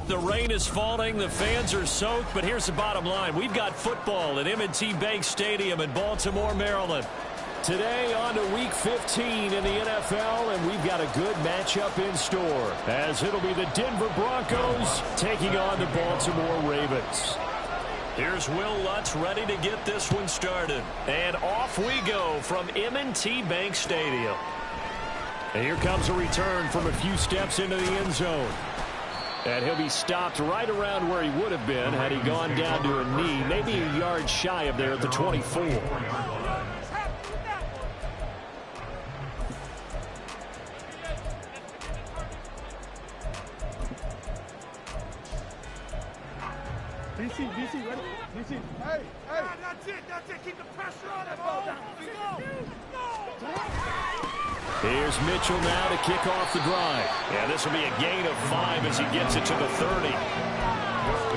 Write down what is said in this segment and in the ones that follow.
The rain is falling, the fans are soaked, but here's the bottom line. We've got football at M&T Bank Stadium in Baltimore, Maryland. Today on to Week 15 in the NFL, and we've got a good matchup in store, as it'll be the Denver Broncos taking on the Baltimore Ravens. Here's Will Lutz ready to get this one started. And off we go from M&T Bank Stadium. And here comes a return from a few steps into the end zone. And he'll be stopped right around where he would have been had he gone down to a knee, maybe a yard shy of there at the 24. BC, ready? BC, hey. That's it. Keep the pressure on him. Here's Mitchell now to kick off the drive. Yeah, this will be a gain of 5 as he gets it to the 30.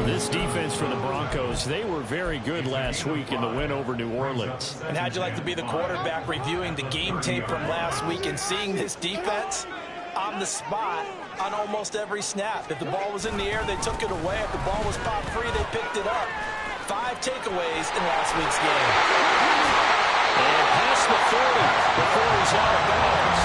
This defense for the Broncos, they were very good last week in the win over New Orleans. And how'd you like to be the quarterback reviewing the game tape from last week and seeing this defense on the spot on almost every snap? If the ball was in the air, they took it away. If the ball was popped free, they picked it up. 5 takeaways in last week's game. And past the 40 before he's out of bounds.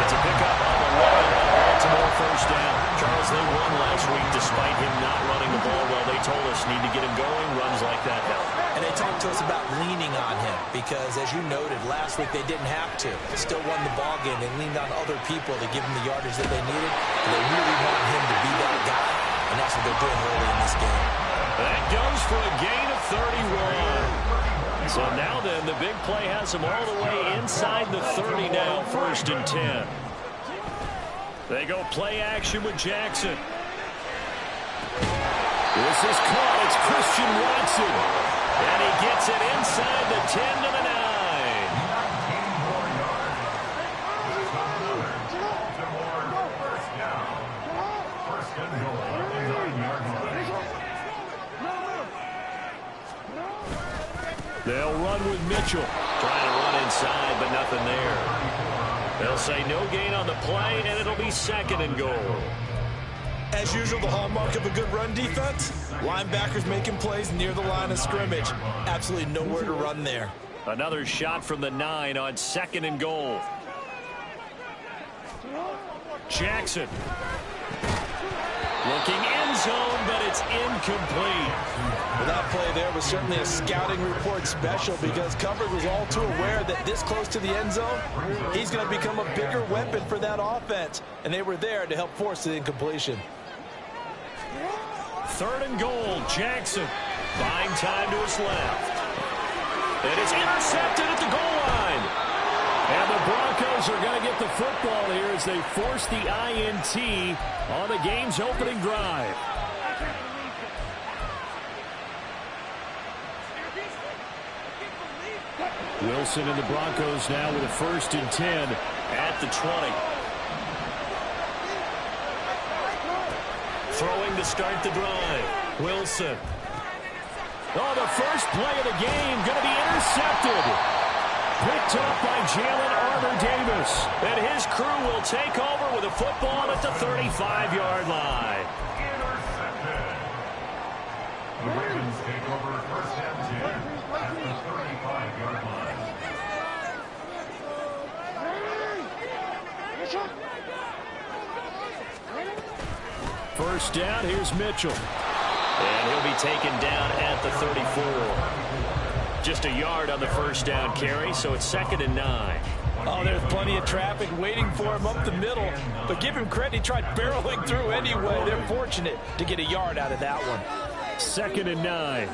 It's a pickup of 11 on Baltimore first down. Charles, they won last week despite him not running the ball well. They told us need to get him going. Runs like that help. And they talked to us about leaning on him because, as you noted, last week they didn't have to. They still won the ball game. They leaned on other people to give them the yardage that they needed. And they really want him to be that guy, and that's what they're doing early in this game. That goes for a gain of 31. So now then, the big play has them all the way inside the 30 now, 1st and 10. They go play action with Jackson. This is caught. It's Christian Watson. And he gets it inside the 10 to the 9. They'll run with Mitchell. Trying to run inside, but nothing there. They'll say no gain on the play, and it'll be 2nd and goal. As usual, the hallmark of a good run defense, linebackers making plays near the line of scrimmage. Absolutely nowhere to run there. Another shot from the 9 on 2nd and goal. Jackson. Looking end zone, but it's incomplete. Well, that play there was certainly a scouting report special because coverage was all too aware that this close to the end zone, he's going to become a bigger weapon for that offense. And they were there to help force the incompletion. 3rd and goal, Jackson. Buying time to his left. It is intercepted at the goal line. And the Broncos are going to get the football here as they force the INT on the game's opening drive. Wilson and the Broncos now with a 1st and 10 at the 20. Throwing to start the drive. Wilson. Oh, the first play of the game going to be intercepted. Picked up by Jalen Armour-Davis. And his crew will take over with a football at the 35-yard line. The Ravens take over 1st and 10 at the 35-yard line. First down, here's Mitchell. And he'll be taken down at the 34. Just a yard on the first down carry, so it's 2nd and 9. Oh, there's plenty of traffic waiting for him up the middle. But give him credit, he tried barreling through anyway. They're fortunate to get a yard out of that one. 2nd and 9.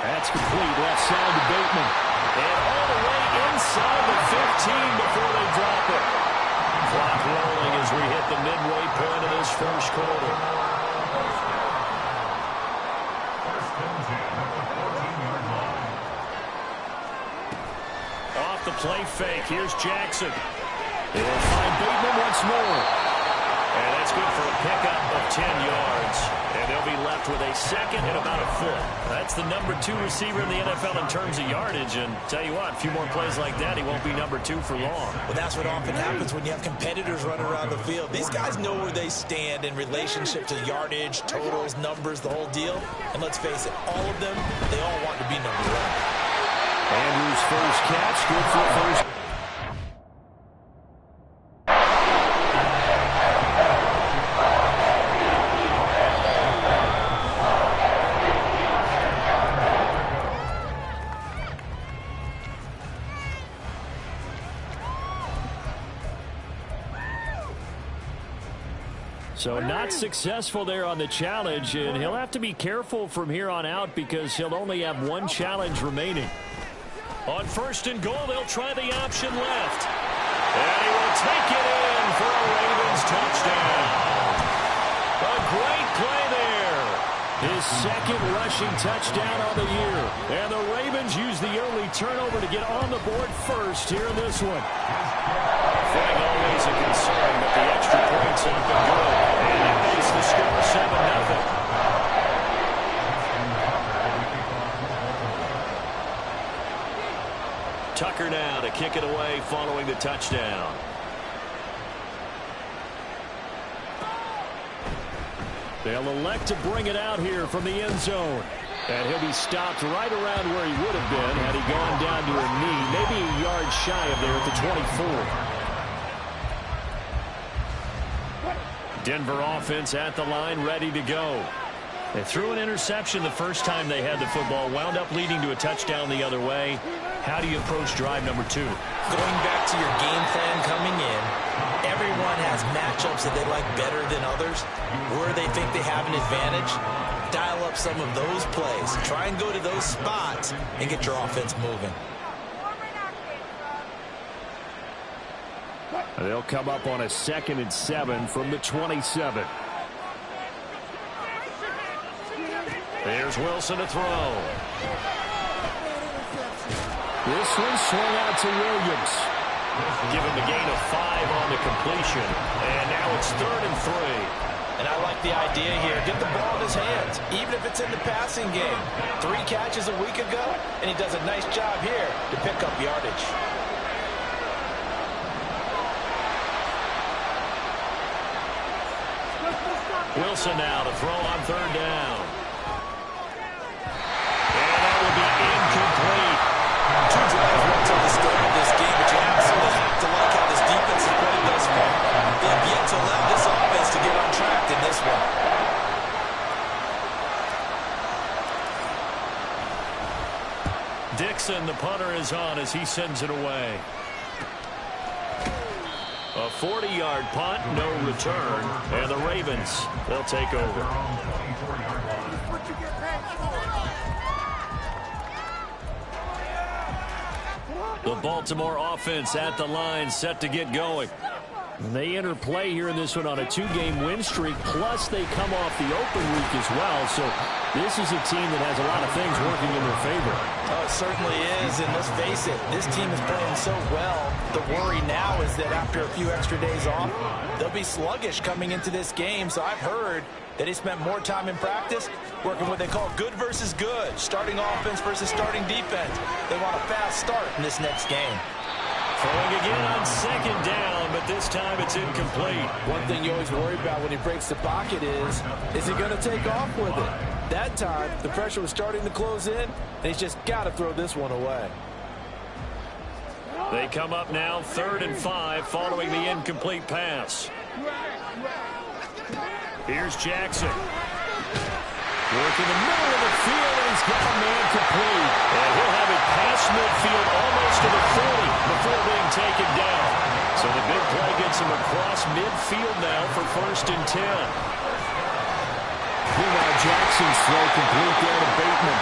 That's complete. Left side to Bateman. And all the way inside the 15 before they drop it. Clock rolling as we hit the midway point of this first quarter. Off the play fake. Here's Jackson. They'll find Bateman once more. And that's good for a pickup of 10 yards. And they'll be left with a second and about a foot. That's the number 2 receiver in the NFL in terms of yardage. And tell you what, a few more plays like that, he won't be number 2 for long. Well, that's what often happens when you have competitors running around the field. These guys know where they stand in relationship to yardage, totals, numbers, the whole deal. And let's face it, all of them, they all want to be number 1. Andrews' first catch, good for first. So not successful there on the challenge, and he'll have to be careful from here on out because he'll only have one challenge remaining. On first and goal, they'll try the option left. And he will take it in for a Ravens touchdown. A great play there. His second rushing touchdown on the year. And the Ravens use the early turnover to get on the board first here in this one. Flag always a concern, but the extra points have been good. And it makes the score 7-0. Tucker now to kick it away following the touchdown. They'll elect to bring it out here from the end zone. And he'll be stopped right around where he would have been had he gone down to a knee, maybe a yard shy of there at the 24. Denver offense at the line, ready to go. They threw an interception the first time they had the football, wound up leading to a touchdown the other way. How do you approach drive number 2? Going back to your game plan coming in, everyone has matchups that they like better than others, where they think they have an advantage. Dial up some of those plays. Try and go to those spots and get your offense moving. They'll come up on a 2nd and 7 from the 27. There's Wilson to throw. This one swung out to Williams. Give him a gain of 5 on the completion. And now it's 3rd and 3. And I like the idea here. Get the ball in his hands, even if it's in the passing game. 3 catches a week ago, and he does a nice job here to pick up yardage. Wilson now to throw on 3rd down. And that will be incomplete. 2 drives went to the start of this game, but you absolutely have to like how this defense is playing thus far. They've yet to allow this offense to get on track in this one. Dixon, the punter, is on as he sends it away. A 40-yard punt, no return, and the Ravens, they'll take over. The Baltimore offense at the line, set to get going. They enter play here in this one on a 2-game win streak, plus they come off the open week as well. So this is a team that has a lot of things working in their favor. Oh, it certainly is, and let's face it, this team is playing so well. The worry now is that after a few extra days off, they'll be sluggish coming into this game. So I've heard that he spent more time in practice working what they call good versus good, starting offense versus starting defense. They want a fast start in this next game. Throwing again on 2nd down, but this time it's incomplete. One thing you always worry about when he breaks the pocket is he going to take off with it? That time, the pressure was starting to close in, and he's just got to throw this one away. They come up now 3rd and 5 following the incomplete pass. Here's Jackson. Work in the middle of the field, and he's got a man complete. And he'll have it past midfield almost to the 40 before being taken down. So the big play gets him across midfield now for 1st and 10. Meanwhile, Jackson's throw complete there to Bateman.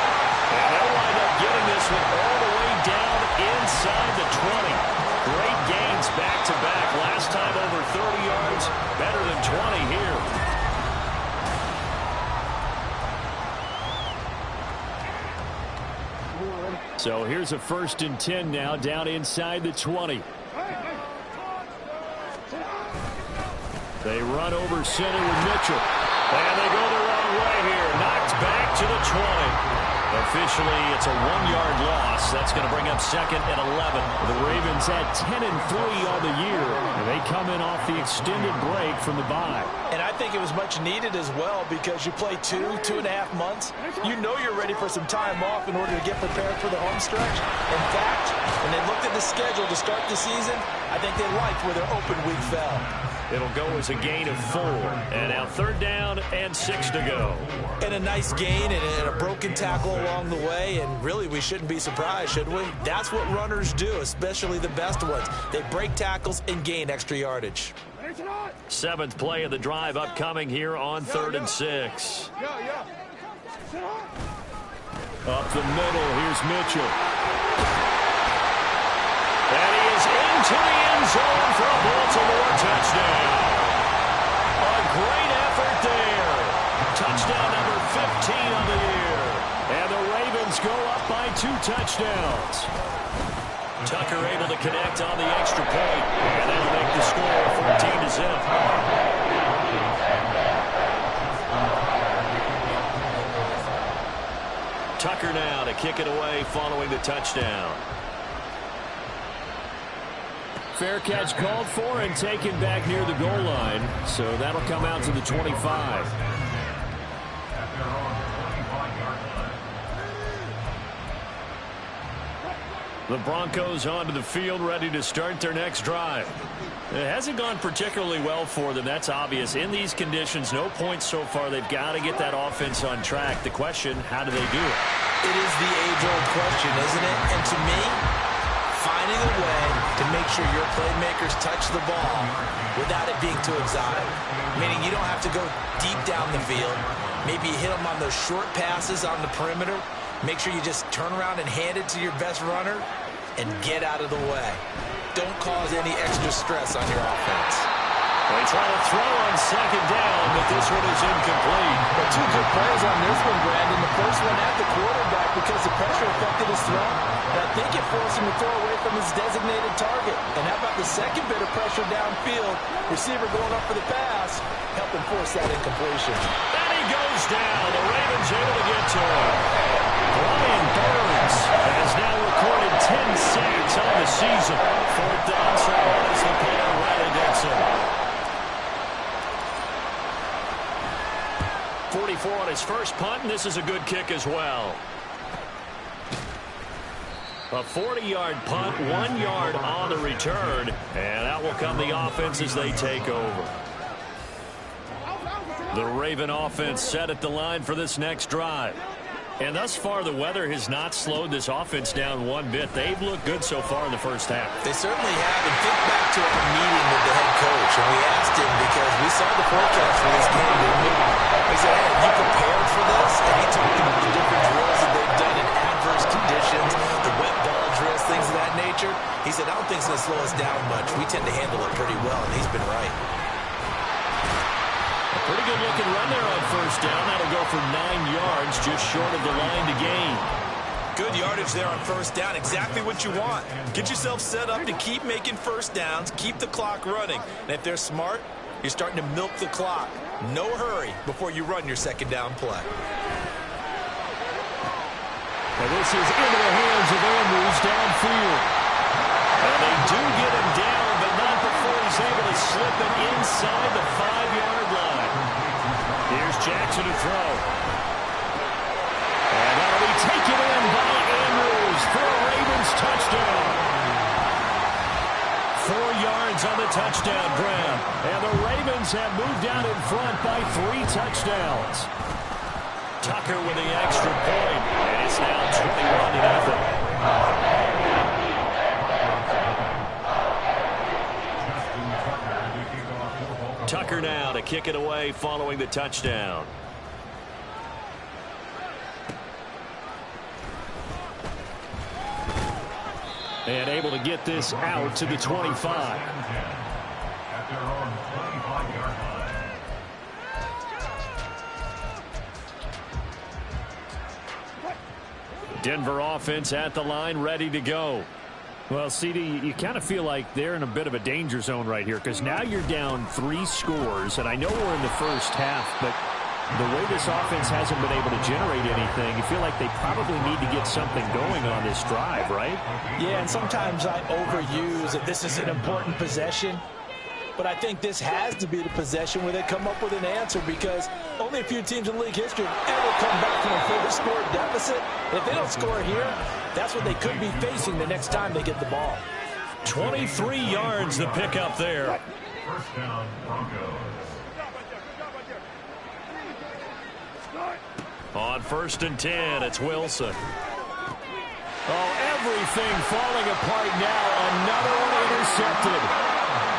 And they'll So here's a 1st and 10 now down inside the 20. They run over center with Mitchell. And they go the wrong way here. Knocked back to the 20. Officially, it's a 1-yard loss. That's going to bring up 2nd and 11. The Ravens had 10-3 on the year. And they come in off the extended break from the bye. And I think it was much needed as well because you play 2.5 months. You know you're ready for some time off in order to get prepared for the home stretch. In fact, when they looked at the schedule to start the season, I think they liked where their open week fell. It'll go as a gain of 4. And now 3rd down and 6 to go. And a nice gain and a broken tackle along the way. And really, we shouldn't be surprised, should we? That's what runners do, especially the best ones. They break tackles and gain extra yardage. 7th play of the drive upcoming here on 3rd and 6. Up the middle, here's Mitchell. And he is into the end zone for a Baltimore touchdown. A great effort there. Touchdown number 15 of the year. And the Ravens go up by 2 touchdowns. Tucker able to connect on the extra point. And that'll make the score 14-0. Tucker now to kick it away following the touchdown. Fair catch called for and taken back near the goal line. So that'll come out to the 25. The Broncos onto the field, ready to start their next drive. It hasn't gone particularly well for them. That's obvious. In these conditions, no points so far. They've got to get that offense on track. The question, how do they do it? It is the age-old question, isn't it? And to me, finding a way to make sure your playmakers touch the ball without it being too exotic. Meaning you don't have to go deep down the field. Maybe you hit them on those short passes on the perimeter. Make sure you just turn around and hand it to your best runner and get out of the way. Don't cause any extra stress on your offense. They try to throw on 2nd down, but this one is incomplete. But 2 good plays on this one, Brandon. The first one at the quarterback because the pressure affected his throw. And I think it forced him to throw away from his designated target. And how about the second bit of pressure downfield? Receiver going up for the pass, helping force that incompletion. And he goes down. The Ravens able to get to him. Brian Burns has now recorded 10 sacks on the season. 4th down, so as the player Riley Dixon. 44 on his first punt, and this is a good kick as well. A 40-yard punt, 1 yard on the return, and out will come the offense as they take over. The Raven offense set at the line for this next drive. And thus far, the weather has not slowed this offense down one bit. They've looked good so far in the first half. They certainly have. And think back to our meeting with the head coach. And we asked him because we saw the forecast for this game. We said, hey, have you prepared for this? And he talked about the different drills that they've done in adverse conditions, the wet ball drills, things of that nature. He said, I don't think it's going to slow us down much. We tend to handle it pretty well, and he's been right. Pretty good looking run there on 1st down. That'll go for 9 yards, just short of the line to gain. Good yardage there on 1st down. Exactly what you want. Get yourself set up to keep making 1st downs, keep the clock running. And if they're smart, you're starting to milk the clock. No hurry before you run your 2nd down play. And this is into the hands of Andrews downfield. And they do get him down, but not before he's able to slip it inside the 5-yard line. Here's Jackson to throw. And that'll be taken in by Andrews for a Ravens touchdown. 4 yards on the touchdown grab. And the Ravens have moved out in front by 3 touchdowns. Tucker with the extra point. And it's now 21-0. Tucker now to kick it away following the touchdown. And able to get this out to the 25. At their own 25-yard line. Denver offense at the line, ready to go. Well, CD, you kind of feel like they're in a bit of a danger zone right here because now you're down 3 scores, and I know we're in the first half, but the way this offense hasn't been able to generate anything, you feel like they probably need to get something going on this drive, right? Yeah, and sometimes I overuse that this is an important possession. But I think this has to be the possession where they come up with an answer because only a few teams in league history have ever come back from a 4-score deficit. If they don't score here, that's what they could be facing the next time they get the ball. 23 yards the pickup there. First down, Broncos. On 1st and 10, it's Wilson. Oh, everything falling apart now. Another one intercepted.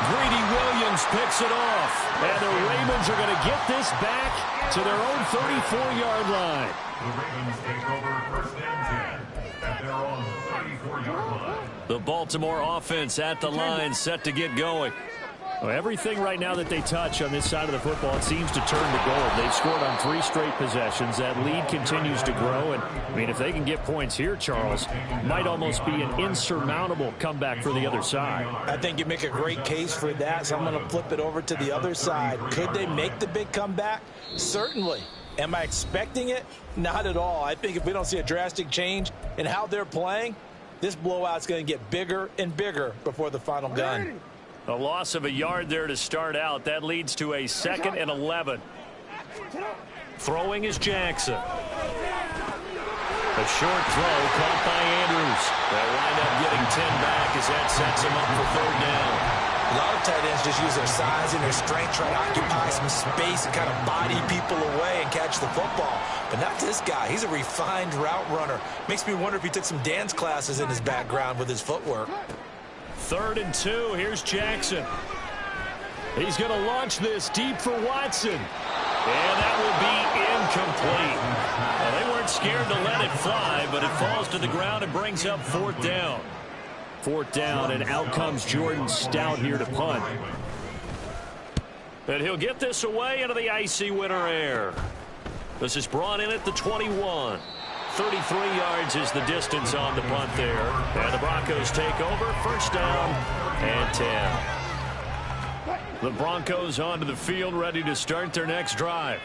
Greedy Williams picks it off. And the Ravens are going to get this back to their own 34-yard line. The Ravens take over 1st and 10 at their own 34-yard line. The Baltimore offense at the line, set to get going. Well, everything right now that they touch on this side of the football, it seems to turn to gold. They've scored on 3 straight possessions. That lead continues to grow. And, I mean, if they can get points here, Charles, might almost be an insurmountable comeback for the other side. I think you make a great case for that, so I'm going to flip it over to the other side. Could they make the big comeback? Certainly. Am I expecting it? Not at all. I think if we don't see a drastic change in how they're playing, this blowout's going to get bigger and bigger before the final gun. A loss of a yard there to start out. That leads to a 2nd and 11. Throwing is Jackson. A short throw caught by Andrews. They'll wind up getting 10 back as that sets him up for 3rd down. A lot of tight ends just use their size and their strength, try to occupy some space and kind of body people away and catch the football. But not this guy. He's a refined route runner. Makes me wonder if he took some dance classes in his background with his footwork. 3rd and 2. Here's Jackson. He's going to launch this deep for Watson. And that will be incomplete. Well, they weren't scared to let it fly, but it falls to the ground and brings up 4th down. 4th down, and out comes Jordan Stout here to punt. And he'll get this away into the icy winter air. This is brought in at the 21. 33 yards is the distance on the punt there. And the Broncos take over. 1st down and 10. The Broncos onto the field, ready to start their next drive.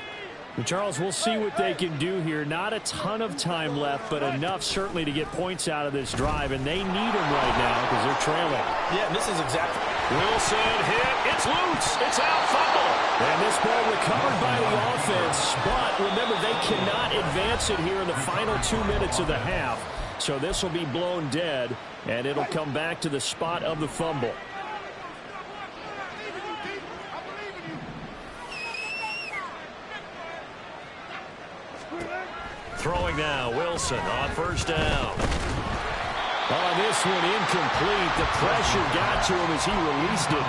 Well, Charles, we'll see what they can do here. Not a ton of time left, but enough certainly to get points out of this drive. And they need them right now because they're trailing. Yeah, and this is exactly. Wilson hit. It's loose. It's out. Fumble. And this ball recovered by the offense. But remember, they cannot advance it here in the final 2 minutes of the half. So this will be blown dead, and it'll come back to the spot of the fumble. Throwing now, Wilson on 1st down. On this one, incomplete. The pressure got to him as he released it.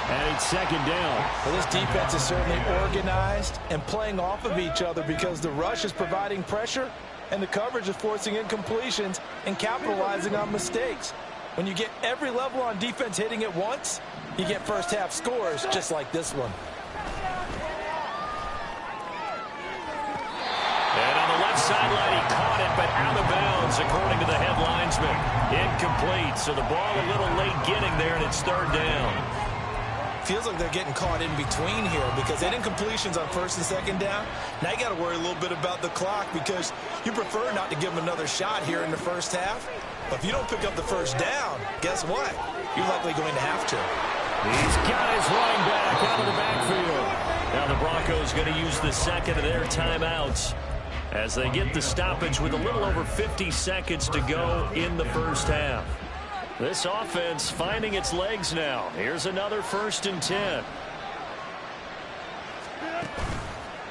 And it's 2nd down. Well, this defense is certainly organized and playing off of each other because the rush is providing pressure and the coverage is forcing incompletions and capitalizing on mistakes. When you get every level on defense hitting at once, you get first half scores just like this one. And on the left sideline, he caught it, but out of bounds, according to the head linesman. Incomplete, so the ball a little late getting there, and it's 3rd down. Feels like they're getting caught in between here because they had incompletions on 1st and 2nd down. Now you got to worry a little bit about the clock because you prefer not to give them another shot here in the first half. But if you don't pick up the 1st down, guess what? You're likely going to have to. He's got his running back out of the backfield. Now the Broncos going to use the 2nd of their timeouts as they get the stoppage with a little over 50 seconds to go in the first half. This offense finding its legs now. Here's another 1st and 10.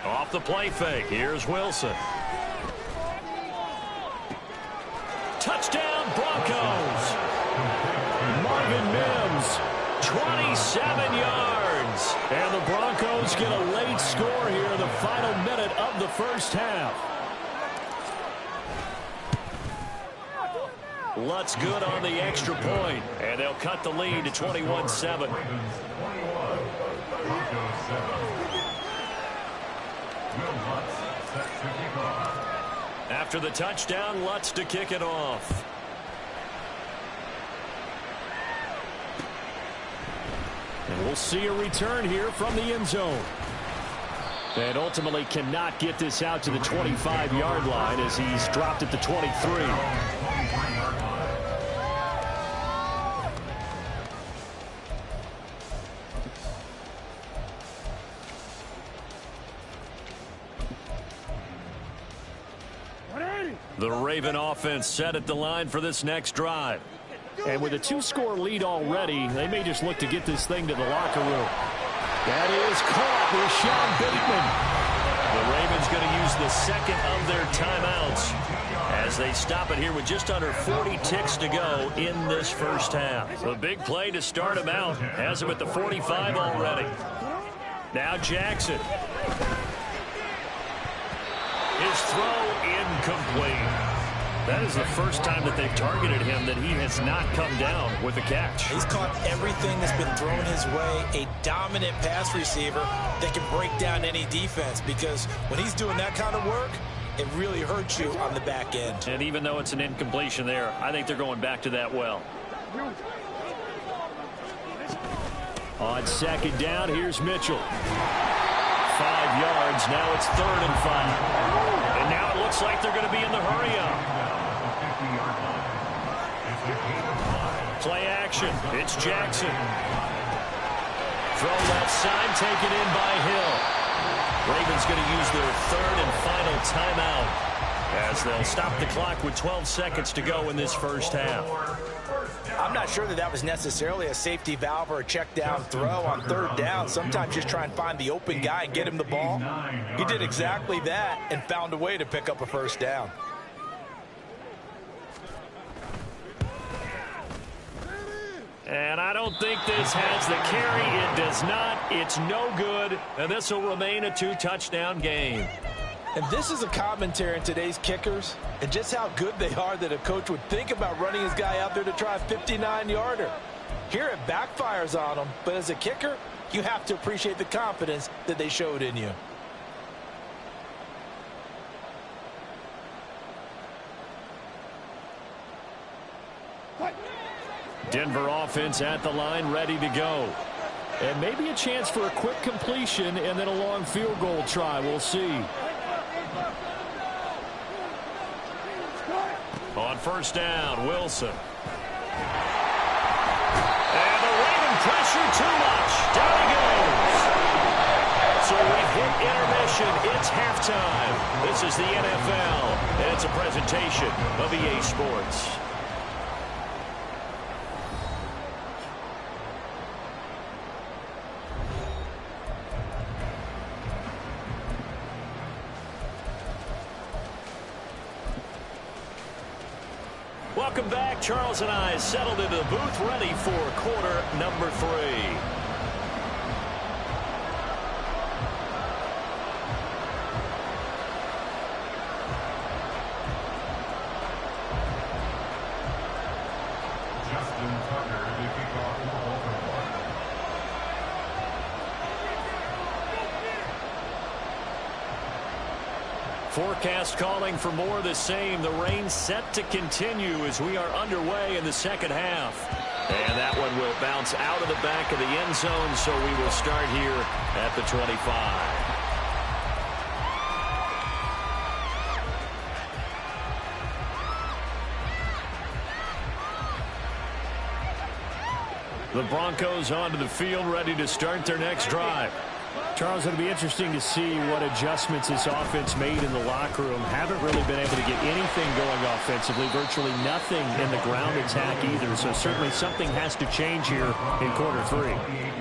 Off the play fake. Here's Wilson. Touchdown Broncos. Marvin Mims, 27 yards. And the Broncos get a late score here in the final minute of the first half. Lutz good on the extra point, and they'll cut the lead to 21-7. After the touchdown, Lutz to kick it off. And we'll see a return here from the end zone. And ultimately cannot get this out to the 25-yard line as he's dropped at the 23. The Raven offense set at the line for this next drive. And with a 2-score lead already, they may just look to get this thing to the locker room. That is caught with Sean Bateman. The Ravens going to use the second of their timeouts as they stop it here with just under 40 ticks to go in this first half. A big play to start him out. Has him at the 45 already. Now Jackson. His throw incomplete. That is the first time that they've targeted him that he has not come down with a catch. He's caught everything that's been thrown his way. A dominant pass receiver that can break down any defense, because when he's doing that kind of work, it really hurts you on the back end. And even though it's an incompletion there, I think they're going back to that well. On second down, here's Mitchell. 5 yards. Now it's 3rd and 5. And now it looks like they're going to be in the hurry-up. Play action. It's Jackson. Throw left side, taken in by Hill. Ravens going to use their 3rd and final timeout as they'll stop the clock with 12 seconds to go in this first half. I'm not sure that was necessarily a safety valve or a check down throw on 3rd down. Sometimes just try and find the open guy and get him the ball. He did exactly that and found a way to pick up a 1st down. And I don't think this has the carry. It does not. It's no good. And this will remain a 2-touchdown game. And this is a commentary on today's kickers and just how good they are that a coach would think about running his guy out there to try a 59-yarder. Here it backfires on him, but as a kicker, you have to appreciate the confidence that they showed in you. Denver offense at the line, ready to go. And maybe a chance for a quick completion and then a long field goal try. We'll see. On 1st down, Wilson. And the Raven pressure too much. Down he goes. So we've hit intermission. It's halftime. This is the NFL, and it's a presentation of EA Sports. Welcome back. Charles and I settled into the booth, ready for quarter number 3. Justin Tucker to kick off for Baltimore. Forecast calling for more of the same. The rain set to continue as we are underway in the second half. And that one will bounce out of the back of the end zone, so we will start here at the 25. The Broncos onto the field, ready to start their next drive. Charles, it'll be interesting to see what adjustments this offense made in the locker room. Haven't really been able to get anything going offensively, virtually nothing in the ground attack either. So certainly something has to change here in quarter 3.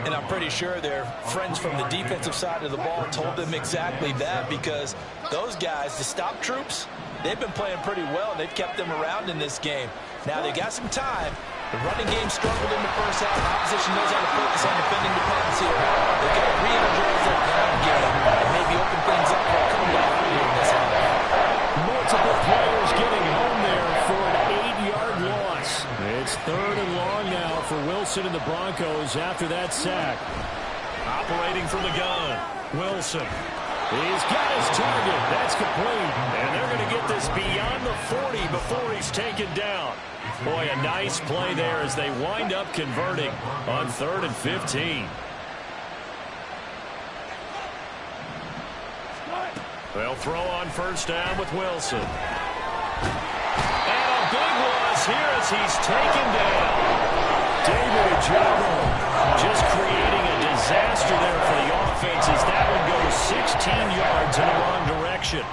And I'm pretty sure their friends from the defensive side of the ball told them exactly that, because those guys, the stop troops, they've been playing pretty well, and they've kept them around in this game. Now they got some time. The running game struggled in the first half. The opposition knows how to focus on defending the pass here. They've got to re-energize their ground game and maybe open things up for a comeback in this half. Multiple players getting home there for an 8-yard loss. It's 3rd and long now for Wilson and the Broncos after that sack. Operating from the gun, Wilson. He's got his target. That's complete. And they're going to get this beyond the 40 before he's taken down. Boy, a nice play there as they wind up converting on 3rd and 15. They'll throw on first down with Wilson. And a big loss here as he's taken down. David Ojabo just creating a disaster there for the offense as that one goes 16 yards in the wrong direction.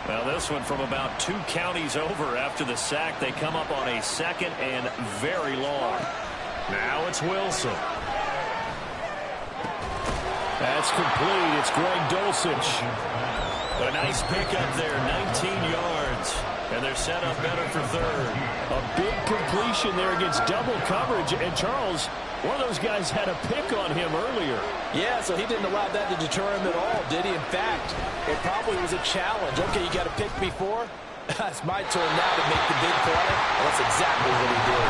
Well, this one from about 2 counties over after the sack. They come up on a 2nd and very long. Now it's Wilson. That's complete. It's Greg Dulcich. A nice pickup there, 19 yards. And they're set up better for 3rd. A big completion there against double coverage. And Charles, one of those guys had a pick on him earlier. Yeah, so he didn't allow that to deter him at all, did he? In fact, it probably was a challenge. Okay, you got to pick me 4. It's my turn now to make the big play. Well, that's exactly what he did.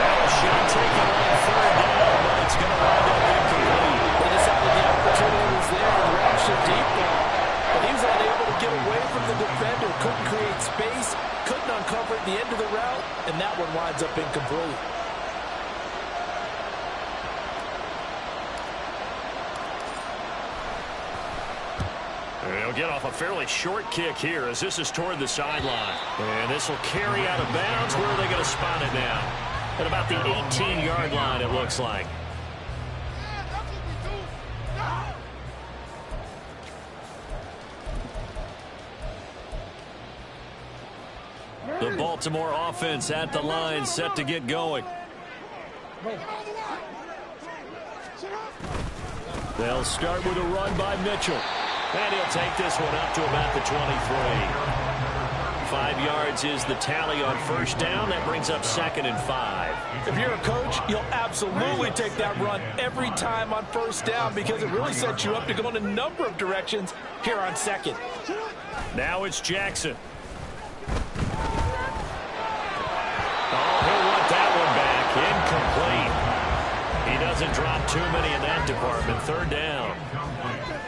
Now a shot taken on 3rd down, but it's going to wind up incomplete. They decided the opportunity was there and rushed a deep ball. But he was unable to get away from the defender, couldn't create space, couldn't uncover at the end of the route, and that one winds up incomplete. They'll get off a fairly short kick here as this is toward the sideline. And this will carry out of bounds. Where are they going to spot it now? At about the 18-yard line, it looks like. The Baltimore offense at the line, set to get going. They'll start with a run by Mitchell. And he'll take this one up to about the 23. 5 yards is the tally on first down. That brings up 2nd and 5. If you're a coach, you'll absolutely take that run every time on first down because it really sets you up to go in a number of directions here on 2nd. Now it's Jackson. Oh, he'll want that one back. Incomplete. He doesn't drop too many in that department. 3rd down.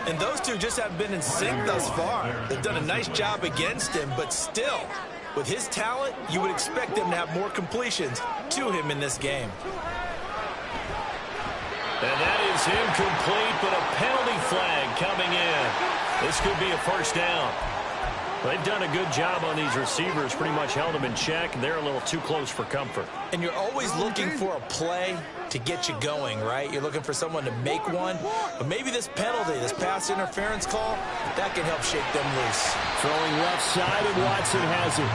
And those two just haven't been in sync thus far. They've done a nice job against him, but still, with his talent, you would expect them to have more completions to him in this game. And that is incomplete, but a penalty flag coming in. This could be a first down. They've done a good job on these receivers, pretty much held them in check. They're a little too close for comfort. And you're always looking for a play to get you going, right? You're looking for someone to make one. But maybe this penalty, this pass interference call, that can help shake them loose. Throwing left side, and Watson has it.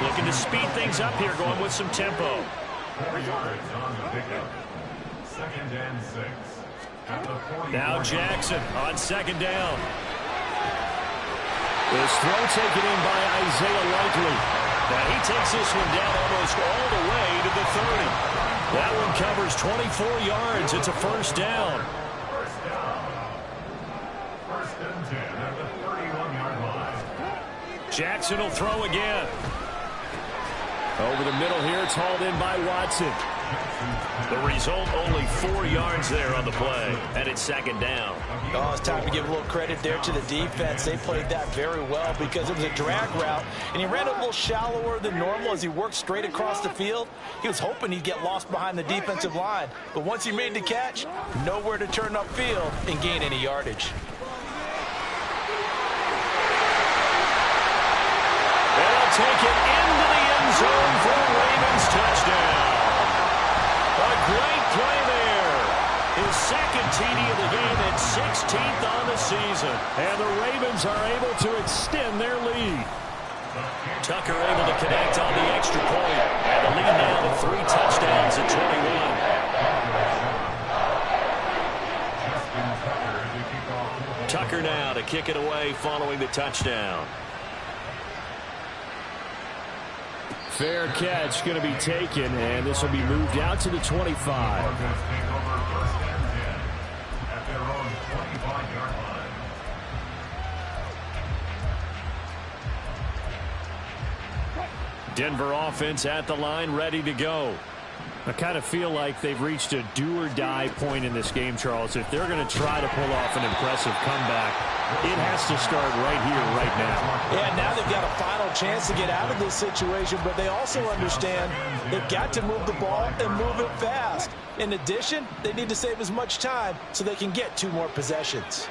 Looking to speed things up here, going with some tempo. 4 yards on the pickup. 2nd and 6. At the 40. Now Jackson on 2nd down. This throw taken in by Isaiah Likely. Now he takes this one down almost all the way to the 30. That one covers 24 yards. It's a first down. First down. 1st and 10 at the 31-yard line. Jackson will throw again. Over the middle here, it's hauled in by Watson. The result, only 4 yards there on the play, and it's 2nd down. Oh, it's time to give a little credit there to the defense. They played that very well because it was a drag route, and he ran a little shallower than normal as he worked straight across the field. He was hoping he'd get lost behind the defensive line, but once he made the catch, nowhere to turn upfield and gain any yardage. They'll take it into the end zone for a Ravens touchdown. A great play there. His 2nd TD of the game and 16th on the season. And the Ravens are able to extend their lead. Tucker able to connect on the extra point. And the lead now to 3 touchdowns at 21. Tucker now to kick it away following the touchdown. Fair catch going to be taken, and this will be moved out to the 25. Denver offense at the line, ready to go. I kind of feel like they've reached a do-or-die point in this game, Charles. If they're going to try to pull off an impressive comeback, it has to start right here, right now. Yeah, now they've got a final chance to get out of this situation, but they also understand they've got to move the ball and move it fast. In addition, they need to save as much time so they can get 2 more possessions.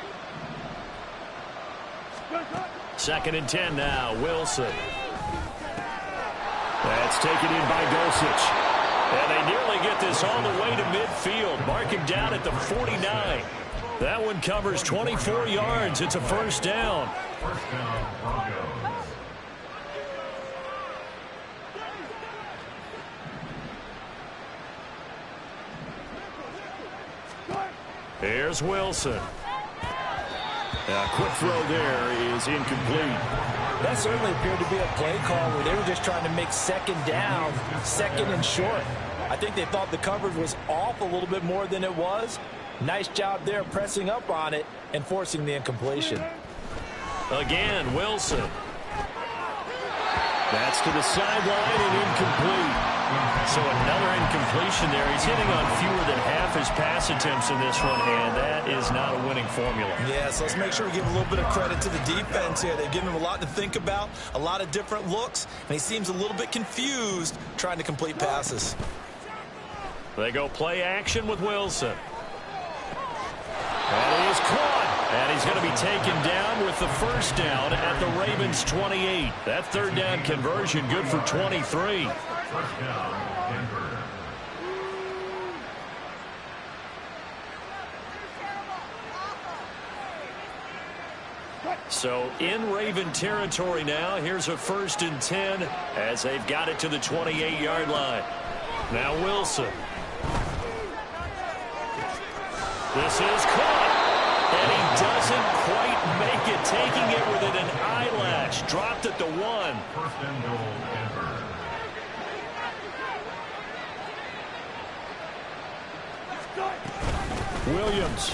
2nd and 10 now, Wilson. That's taken in by Dulcich. And they nearly get this all the way to midfield. Mark him down at the 49. That one covers 24 yards. It's a first down. First down, Broncos. Here's Wilson. A quick throw there is incomplete. That certainly appeared to be a play call where they were just trying to make 2nd down, 2nd and short. I think they thought the coverage was off a little bit more than it was. Nice job there pressing up on it and forcing the incompletion. Again, Wilson. That's to the sideline and incomplete. So another incompletion there. He's hitting on fewer than half his pass attempts in this one, and that is not a winning formula. Yeah, so let's make sure we give a little bit of credit to the defense here. They've given him a lot to think about, a lot of different looks, and he seems a little bit confused trying to complete passes. They go play action with Wilson. And he is caught. And he's going to be taken down with the first down at the Ravens 28. That 3rd down conversion good for 23. First down, Denver. So in Raven territory now. Here's a 1st and 10 as they've got it to the 28-yard line. Now Wilson. This is caught. And he doesn't quite make it, taking it within an eyelash. Dropped at the 1. First and goal, Denver. Williams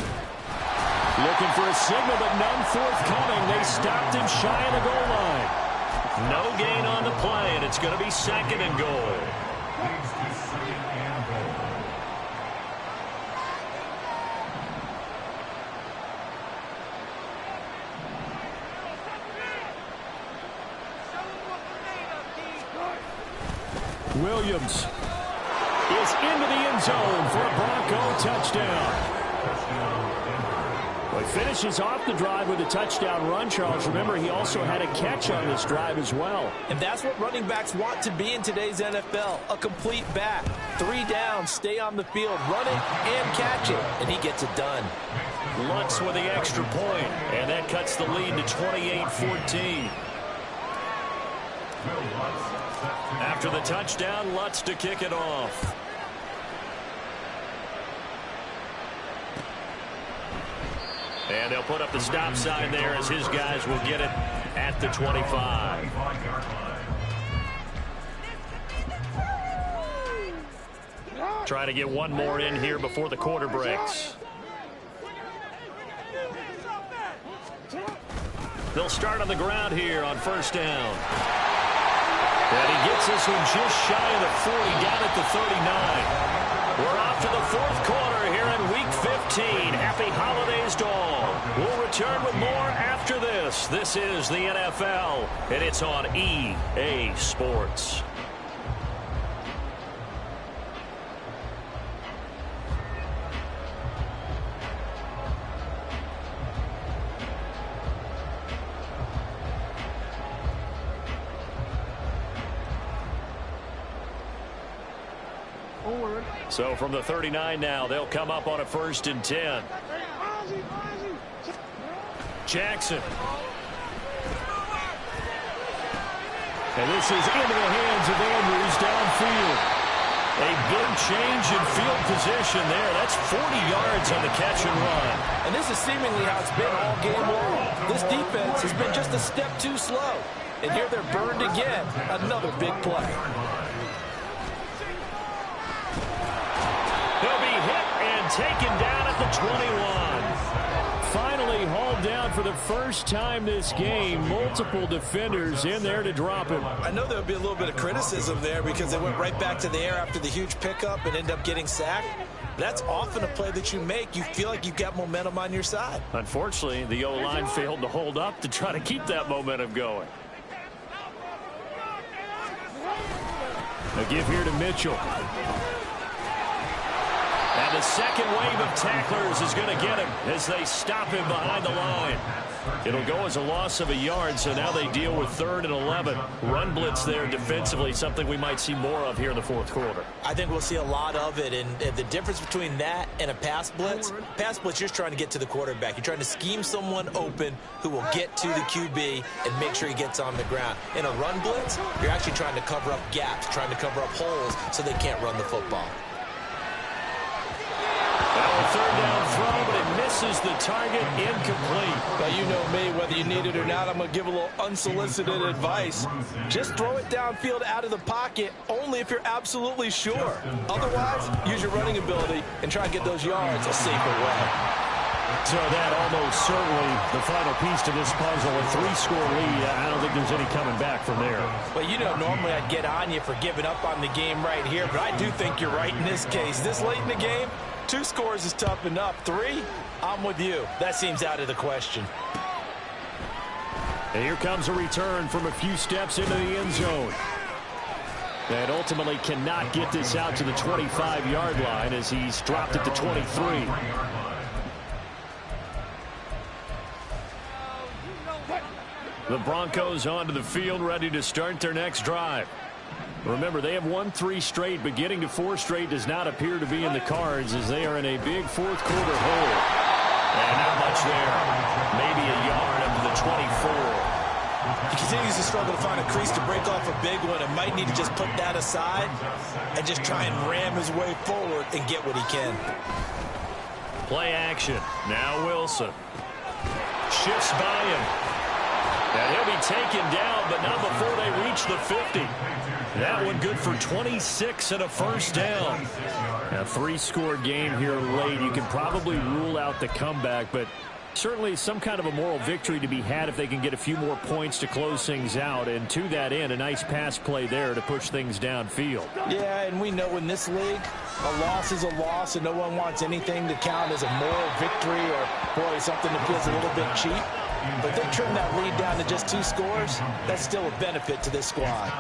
looking for a signal, but none forthcoming. They stopped him shy of the goal line. No gain on the play, and it's going to be 2nd and goal. Leads to 2nd and goal. Williams is into the end zone for a Bronco touchdown. Well, he finishes off the drive with a touchdown run, Charles. Remember, he also had a catch on this drive as well. And that's what running backs want to be in today's NFL, a complete back. 3 down, stay on the field, run it and catch it, and he gets it done. Lutz with the extra point, and that cuts the lead to 28-14. After the touchdown, Lutz to kick it off. And they'll put up the stop sign there as his guys will get it at the 25. Trying to get one more in here before the quarter breaks. They'll start on the ground here on 1st down. And he gets this one just shy of the 40, down at the 39. We're off to the 4th quarter here in Week 15. Happy holidays to all. We'll return with more after this. This is the NFL, and it's on EA Sports. So from the 39 now, they'll come up on a 1st and 10. Jackson. And this is into the hands of Andrews downfield. A big change in field position there. That's 40 yards on the catch and run. And this is seemingly how it's been all game long. This defense has been just a step too slow. And here they're burned again. Another big play. He'll be hit and taken down at the 21. finally hauled down for the first time this game. Multiple defenders in there to drop him. I know there would be a little bit of criticism there because they went right back to the air after the huge pickup and ended up getting sacked. That's often a play that you make. You feel like you've got momentum on your side. Unfortunately, the O-line failed to hold up to try to keep that momentum going. A give here to Mitchell. And the second wave of tacklers is going to get him as they stop him behind the line. It'll go as a loss of a yard, so now they deal with 3rd and 11. Run blitz there defensively, something we might see more of here in the fourth quarter. I think we'll see a lot of it, and the difference between that and a pass blitz, you're just trying to get to the quarterback. You're trying to scheme someone open who will get to the QB and make sure he gets on the ground. In a run blitz, you're actually trying to cover up gaps, trying to cover up holes so they can't run the football. Now a 3rd down throw, but it misses the target, incomplete. Well, you know me, whether you need it or not, I'm going to give a little unsolicited advice. Just throw it downfield out of the pocket, only if you're absolutely sure. Otherwise, use your running ability and try and get those yards a safer way. So that almost certainly the final piece to this puzzle, a 3-score lead. I don't think there's any coming back from there. Well, you know, normally I'd get on you for giving up on the game right here, but I do think you're right in this case. This late in the game, 2 scores is tough enough. 3, I'm with you. That seems out of the question. And here comes a return from a few steps into the end zone. And ultimately cannot get this out to the 25-yard line as he's dropped it to 23. The Broncos onto the field, ready to start their next drive. Remember, they have won 3 straight, but getting to 4 straight does not appear to be in the cards as they are in a big fourth quarter hole. And not much there. Maybe a yard up to the 24. He continues to struggle to find a crease to break off a big one and might need to just put that aside and just try and ram his way forward and get what he can. Play action. Now Wilson. Shifts by him. And he'll be taken down, but not before they reach the 50. That one good for 26 and a first down. A 3-score game here late. You can probably rule out the comeback, but certainly some kind of a moral victory to be had if they can get a few more points to close things out. And to that end, a nice pass play there to push things downfield. Yeah, and we know in this league, a loss is a loss, and no one wants anything to count as a moral victory or, boy, something that feels a little bit cheap. But they trim that lead down to just 2 scores. That's still a benefit to this squad.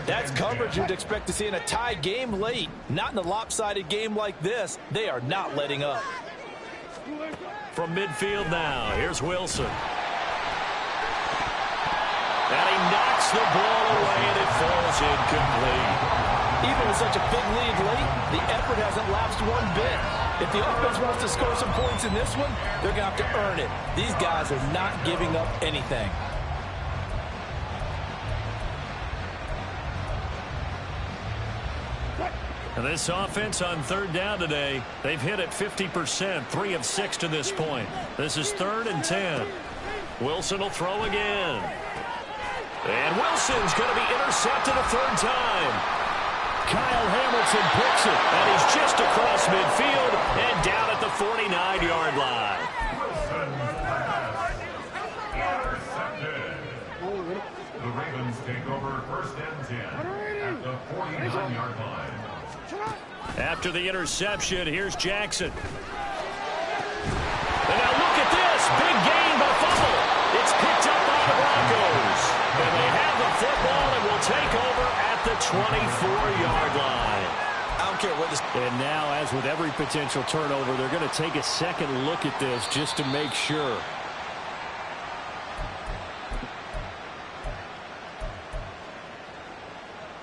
That's coverage you'd expect to see in a tie game late. Not in a lopsided game like this. They are not letting up. From midfield now, here's Wilson. And he knocks the ball away, and it falls incomplete. Even with such a big lead late, the effort hasn't lapsed one bit. If the offense wants to score some points in this one, they're going to have to earn it. These guys are not giving up anything. And this offense on 3rd down today, they've hit it 50%, 3 of 6 to this point. This is 3rd and 10. Wilson will throw again. And Wilson's going to be intercepted a 3rd time. Kyle Hamilton picks it, and he's just across midfield and down at the 49-yard line. The Ravens take over 1st and 10 at the 49-yard line. After the interception, here's Jackson. And now look at this. Big gain by fumble. It's picked up by the Broncos. And they have the football and will take over at the 24-yard line. I don't care what this... And now, as with every potential turnover, they're going to take a second look at this just to make sure.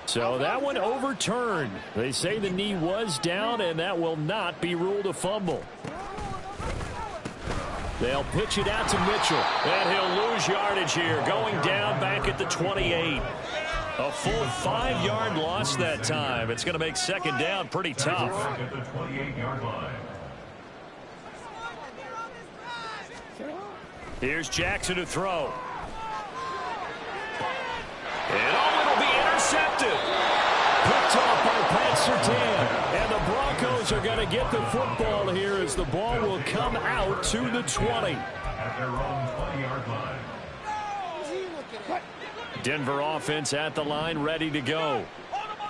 So that one overturned. They say the knee was down, and that will not be ruled a fumble. They'll pitch it out to Mitchell, and he'll lose yardage here, going down back at the 28. A full 5-yard loss that time. It's going to make 2nd down pretty tough. At the 28-yard line. Here's Jackson to throw. And it'll be intercepted. Picked off by Pat Surtain. And the Broncos are going to get the football here as the ball will come out to the 20. At their own 20-yard line. Denver offense at the line, ready to go.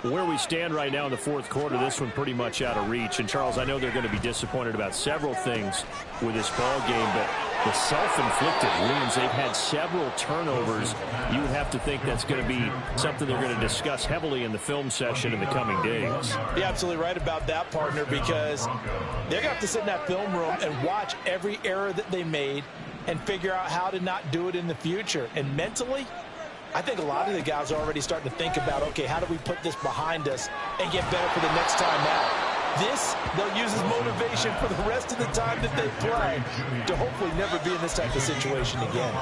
Where we stand right now in the fourth quarter, this one pretty much out of reach. And, Charles, I know they're going to be disappointed about several things with this ball game, but the self-inflicted wounds, they've had several turnovers. You would have to think that's going to be something they're going to discuss heavily in the film session in the coming days. You're absolutely right about that, partner, because they're going to have to sit in that film room and watch every error that they made and figure out how to not do it in the future. And mentally, I think a lot of the guys are already starting to think about, okay, how do we put this behind us and get better for the next time out? This, they'll use as motivation for the rest of the time that they play to hopefully never be in this type of situation again.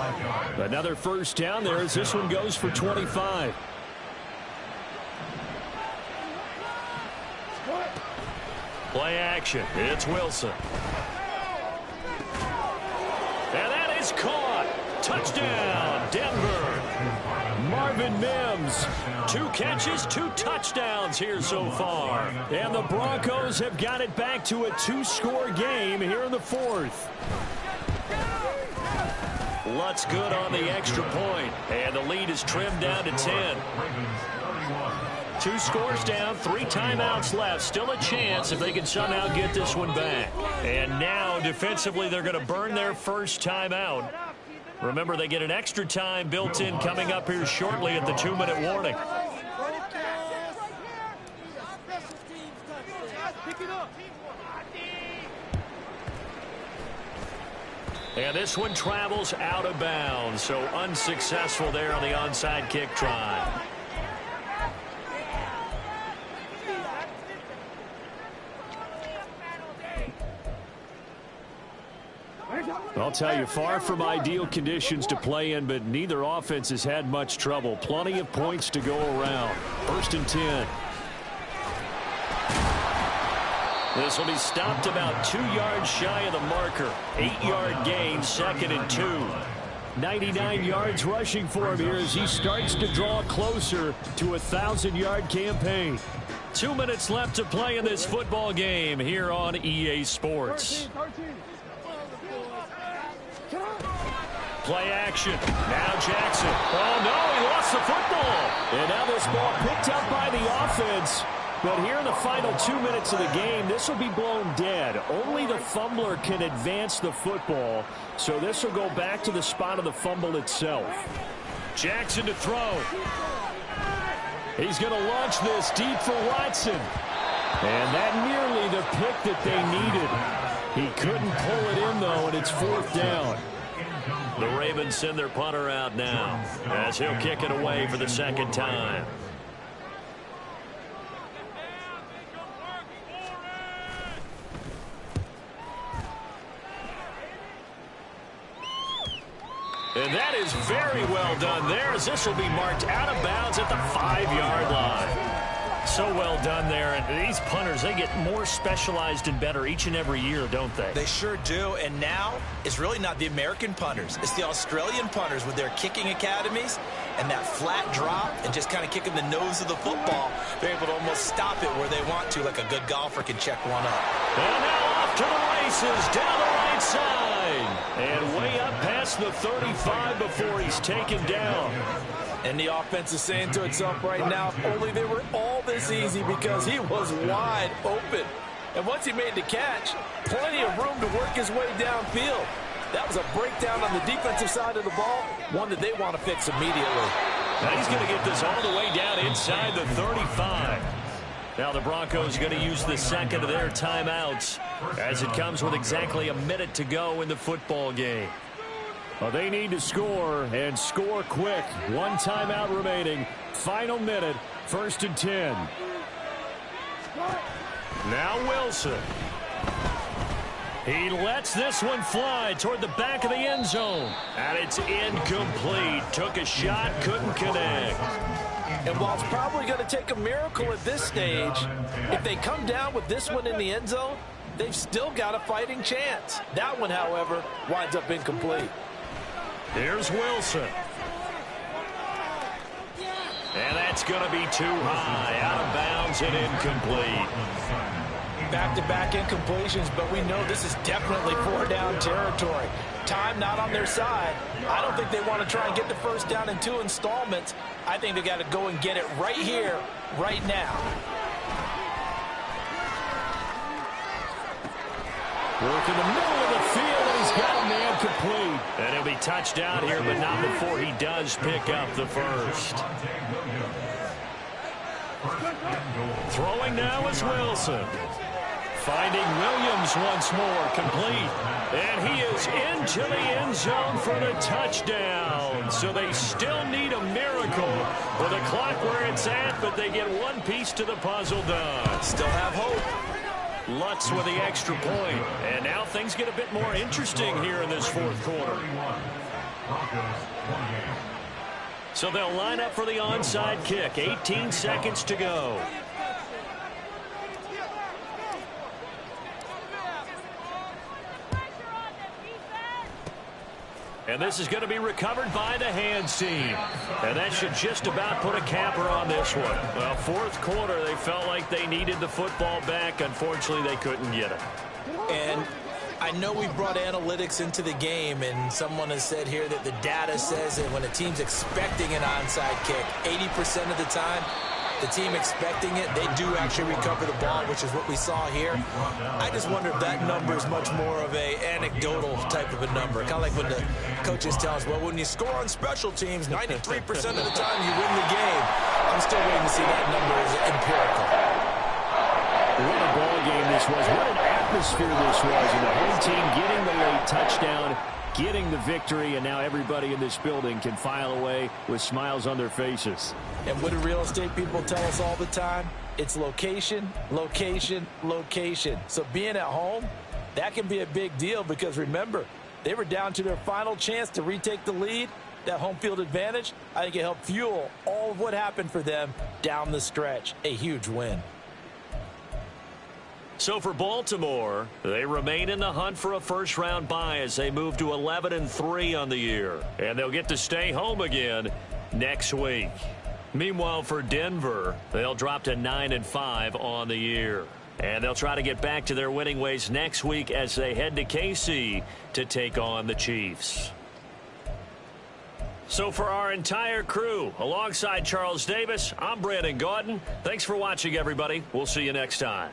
Another first down there as this one goes for 25. Play action. It's Wilson. And that is caught. Touchdown, Denver. Marvin Mims, 2 catches, 2 touchdowns here so far. And the Broncos have got it back to a 2-score game here in the fourth. Lutz good on the extra point, and the lead is trimmed down to 10. 2 scores down, 3 timeouts left. Still a chance if they can somehow get this one back. And now defensively they're going to burn their first timeout. Remember, they get an extra time built in coming up here shortly at the 2-minute warning. And this one travels out of bounds, so unsuccessful there on the onside kick try. I'll tell you, far from ideal conditions to play in, but neither offense has had much trouble. Plenty of points to go around. 1st and 10. This will be stopped about 2 yards shy of the marker. 8-yard gain, 2nd and 2. 99 yards rushing for him here as he starts to draw closer to a 1,000-yard campaign. 2 minutes left to play in this football game here on EA Sports. Play action. Now Jackson. Oh, no, he lost the football. And now this ball picked up by the offense. But here in the final 2 minutes of the game, this will be blown dead. Only the fumbler can advance the football. So this will go back to the spot of the fumble itself. Jackson to throw. He's going to launch this deep for Watson. And that nearly the pick that they needed. He couldn't pull it in, though, and it's 4th down. The Ravens send their punter out now as he'll kick it away for the 2nd time. And that is very well done there as this will be marked out of bounds at the 5-yard line. So well done there. And these punters, they get more specialized and better each and every year, don't they? They sure do. And now it's really not the American punters. It's the Australian punters with their kicking academies and that flat drop and just kind of kicking the nose of the football. They're able to almost stop it where they want to, like a good golfer can check one up. And now off to the races down the right side. And way up past the 35 before he's taken down. And the offense is saying to itself right now, only they were all this easy because he was wide open. And once he made the catch, plenty of room to work his way downfield. That was a breakdown on the defensive side of the ball, one that they want to fix immediately. Now he's going to get this all the way down inside the 35. Now the Broncos going to use the 2nd of their timeouts as it comes with exactly a minute to go in the football game. Well, they need to score, and score quick. 1 timeout remaining. Final minute, 1st and 10. Now Wilson. He lets this one fly toward the back of the end zone. And it's incomplete. Took a shot, couldn't connect. And while it's probably going to take a miracle at this stage, if they come down with this one in the end zone, they've still got a fighting chance. That one, however, winds up incomplete. Here's Wilson. And that's going to be too high. Out of bounds and incomplete. back-to-back incompletions, but we know this is definitely four-down territory. Time not on their side. I don't think they want to try and get the first down in 2 installments. I think they got to go and get it right here, right now. Work in the middle of the field, and he's got a man complete. And he'll be touched down here, but not before he does pick up the first. Throwing now is Wilson. Finding Williams once more, complete. And he is into the end zone for the touchdown. So they still need a miracle with the clock where it's at, but they get one piece to the puzzle done. Still have hope. Lutz with the extra point. And now things get a bit more interesting here in this fourth quarter. So they'll line up for the onside kick. 18 seconds to go. And this is going to be recovered by the hands team. And that should just about put a capper on this one. Well, fourth quarter, they felt like they needed the football back. Unfortunately, they couldn't get it. And I know we brought analytics into the game, and someone has said here that the data says that when a team's expecting an onside kick, 80% of the time, the team expecting it, they do actually recover the ball, which is what we saw here. I just wonder if that number is much more of a anecdotal type of a number. Kind of like when the coaches tell us, well, when you score on special teams, 93% of the time you win the game. I'm still waiting to see that number as empirical. What a ball game this was. What an atmosphere this was. And the home team getting the late touchdown, getting the victory, and now everybody in this building can file away with smiles on their faces. And what do real estate people tell us all the time? It's location, location, location. So being at home, that can be a big deal because, remember, they were down to their final chance to retake the lead. That home field advantage, I think it helped fuel all of what happened for them down the stretch. A huge win. So for Baltimore, they remain in the hunt for a first-round bye as they move to 11-3 on the year. And they'll get to stay home again next week. Meanwhile, for Denver, they'll drop to 9-5 on the year. And they'll try to get back to their winning ways next week as they head to KC to take on the Chiefs. So for our entire crew, alongside Charles Davis, I'm Brandon Gaudin. Thanks for watching, everybody. We'll see you next time.